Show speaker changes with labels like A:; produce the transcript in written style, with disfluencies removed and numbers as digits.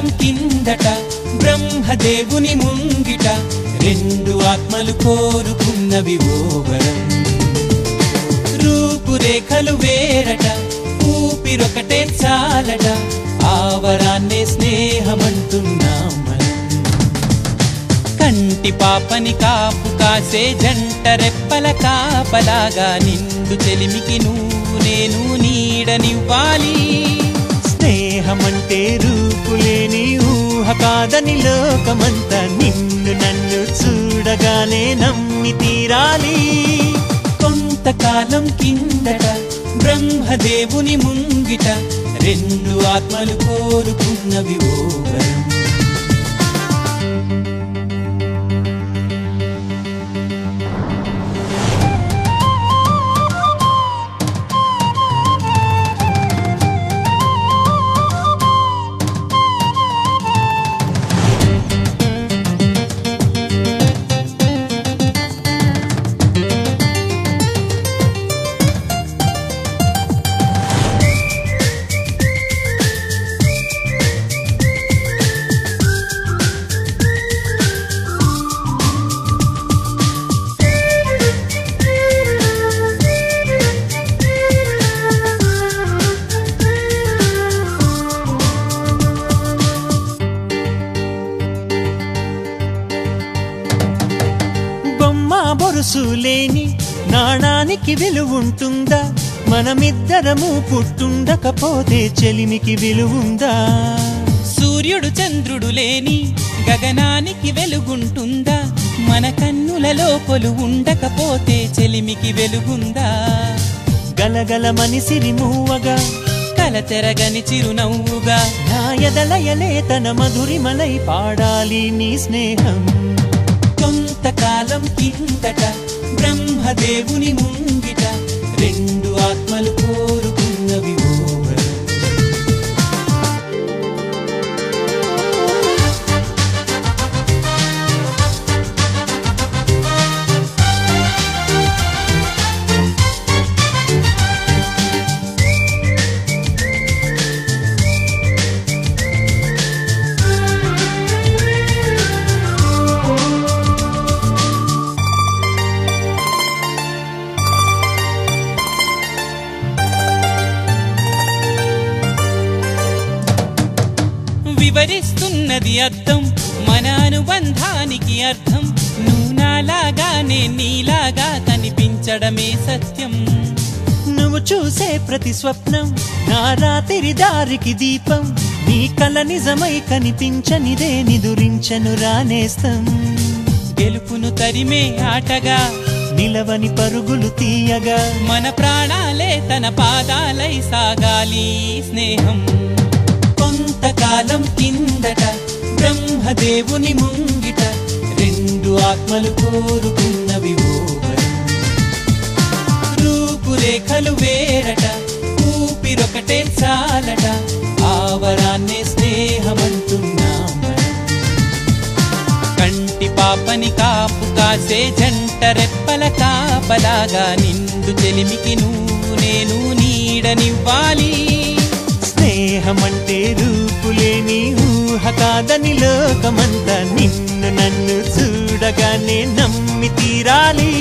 A: కొంతకాలం కిందట బ్రహ్మదేవుని ముంగిట రెండు ఆత్మలు కోరుకున్నవి ఓ వరం. రూపురేఖలు వేరట, ఊపిరొకటే చాలట, ఆ వరాన్నే స్నేహమంటున్నాం మనం. కంటి పాపని కాపు కాసే జంట రెప్పల కాపలాగా నిండు చెలిమికి నువ్వు నేను నీడనివ్వాలి.
B: స్నేహమంటే రూపులేని ఊహ కాదని లోకమంతా నిన్ను నన్ను చూడగానే నమ్మి తీరాలి.
A: కొంతకాలం కిందట బ్రహ్మదేవుని ముంగిట రెండు ఆత్మలు కోరుకున్నవి ఓ వరం.
B: బొరుసులేని నాణానికి విలువుంటుందా? మనమిద్దరము పుట్టుండకపోతే చెలిమికి విలువుందా?
A: సూర్యుడు చంద్రుడు లేని గగనానికి వెలుగుంటుందా? మన కన్నులలో కొలువుండకపోతే చెలిమికి వెలుగుందా?
B: గలగలమని సిరిమూవగా
A: కలతెరగని చిరునవ్వుగా
B: నా ఎదలయలే తన మధురిమలై పాడాలి నీ స్నేహం.
A: కొంతకాలం కిందట బ్రహ్మదేవుని ముంగిట రెండు ఆత్మలు కోరుకున్నవి ఓ వరం. వివరిస్తున్నది అర్థం మన అనుబంధానికి అర్థం. నువ్వు నాలాగా నేను నీలాగా కనిపించడమే సత్యం.
B: నువ్వు చూసే ప్రతి స్వప్నం నా రాత్రి దారికి దీపం. నీ కల నిజమై కనిపించనిదే నిదురించను రానేస్తం.
A: గెలుపును తరిమే ఆటగా
B: నిలవని పరుగులు తీయగా
A: మన ప్రాణాలే తన పాదాలై సాగాలి స్నేహం. కొంతకాలం కిందట బ్రహ్మదేవుని ముంగిట రెండు ఆత్మలు కోరుకున్నవి ఓ వరం. రూపురేఖలు వేరట, ఊపిరొకటే చాలట, ఆ వరాన్నే స్నేహమంటున్నాం మనం. కంటి పాపని కాపు కాసే జంట రెప్పల కాపలాగా నిండు చెలిమికి నువ్వు నేను నీడనివ్వాలి.
B: స్నేహమంటే రూపులేని ఊహ కాదని లోకమంతా నిన్ను నన్ను చూడగానే నమ్మి తీరాలి.